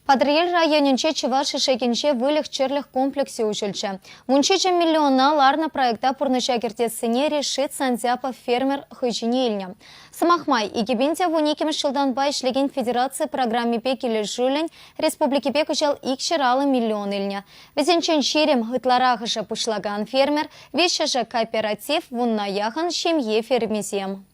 Падриель районинче Чуваши шекинче вылих черлих комплексе училче. Мунчиче миллиона ларна проекта пурныча кертесыне решит Сандзяпов фермер хыжинельня. Самахмай и кибинте в униким шилданбай шлеген федерации программе пекили жулень республики пекучал икширалы миллион ильня. Везенчен ширим гытларахыша пушлаган фермер, вещаша кооператив вуннаяхан семье фермезем.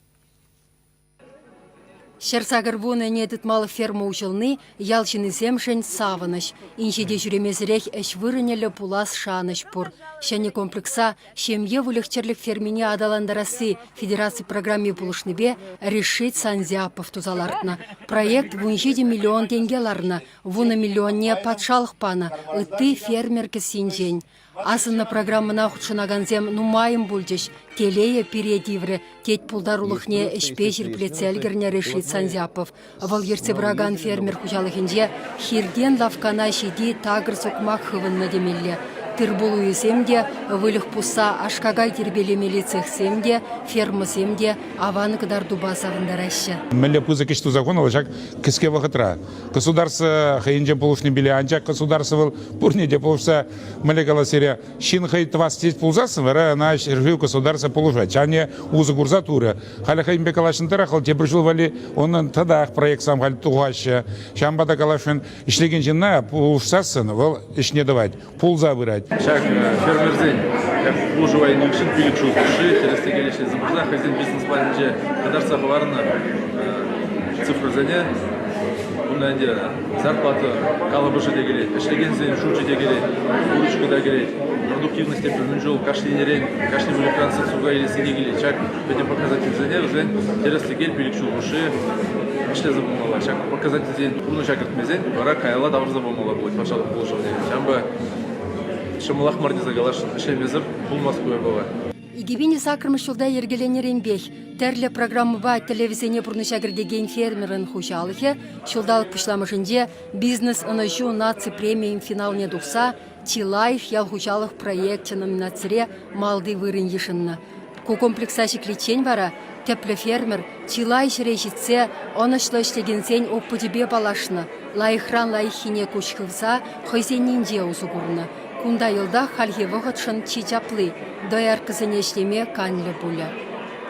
Шерсагар вуна недет малы ферма учылны, ялчыны земшень савыныш. Иншеде жүремезірек әш вырынелі пулас шаныш пур. Шәне комплекса шемье вулехчерлік фермине адаландарасы федерации программе пулышныбе решить Сандзяпов тузалартна. Проект вуншеде миллион тенгеларна, вуна миллионне патшалық пана, ыты фермеркі синжень. Асына программына худшынаганзем нумайым бульдеш, телея передивры, теть пулдарулыхне эшпешір плецелгерне решит Сандзяпов. Вал ерцебраган фермер хужалыхинже хирген лавкана шиди тагыр сокмак хывынна демелле. Тырбулу есемде, вылых пуса ашкагай тербелемели цехсемде, фермасемде, аваны кадар дубасавындарашы. Мэле пузы кешту закон алачак кіске вақытра. Государство хайынже полушны биле анчак государство пурнеде полушса мэле галасерия шин хай твастеть пулзасы вара на ржив государство полужать. Чане узы гурзатура. Халя хайынбе калашын тарахал тебржил вали онын тадах проект сам халь туғашы. Шамбада калашын ишлеген жинна пулушсасын вал ишне давать. Пулза вырать. Шаг фермерзень, как уживай нюкшин пиликшу души, терестегелеши забрза, хозяин бизнес-планинже, кадарса баварна цифрзене, унанде зарплата калабыжы дегелей, эшлеген зень шучи дегелей, уручка дегелей, продуктивность темпернунжол, кашленерен, кашли вуликранцы суга или сидегелей, чак петем показатель зене, зень терестегель пиликшу души, эшле забомала, чак показатель зень, умну шагрт мезень, вара кайла давр забомала будет, пожалуй, положение, чамба Шамалах марди загалашын, шемезір, бұл Москве была. Игибини сакрымыш жылда ергеленерен бех. Тәрлі программы ба телевизионе пұрнышагірдеген фермерін хушалығы, шылдалық пышламышынде бизнес ұнышу наци премиум финалне дұқса, Тилайх ялхушалық проекте номинацире малды вырын ешінні. Ку комплекса шекличен вара, теплі фермер Тилайх решитсе, онышлы іштегенсен оппудебе балашны, лайхран лайхине кучқылса, хойзенненде ұзығырны. Кунда йылда хальге вғытшын чичаплы, даяр кызыне ішлеме канлы бұля.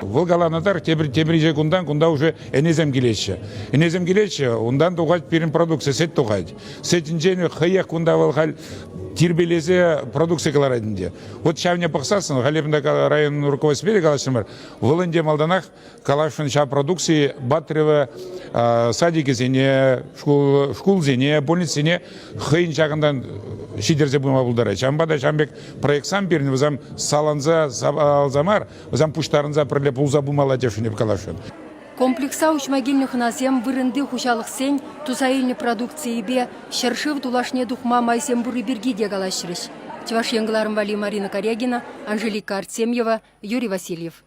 Волгаланадар темриже кунда уже энезем келеші. Энезем келеші, ондан туғать перін продукция сет туғать. Сетінжені хаяқ кунда волхал тирбелезе продукция каларадынде. Вот шавне пақсасын, халепінде район руководстве калашын бар. Волынде малданақ калашын ша продукции батырева садики зене, школ зене, больницене хайын шағындан шидерзе бұма бұлдары. Шамбада шамбек проект сам берін, візам саланза алзамар, візам пуштарынза проле пулза бұмала дешіне калашын. Комплекса учмагильных назем вырынды хушалық сен, тусаильны продукции бе, шершив тулашне духма майсем буры бергиде галашырыш. Чеваш яңғыларым Вали Марина Корягина, Анжелика Артемьева, Юрий Васильев.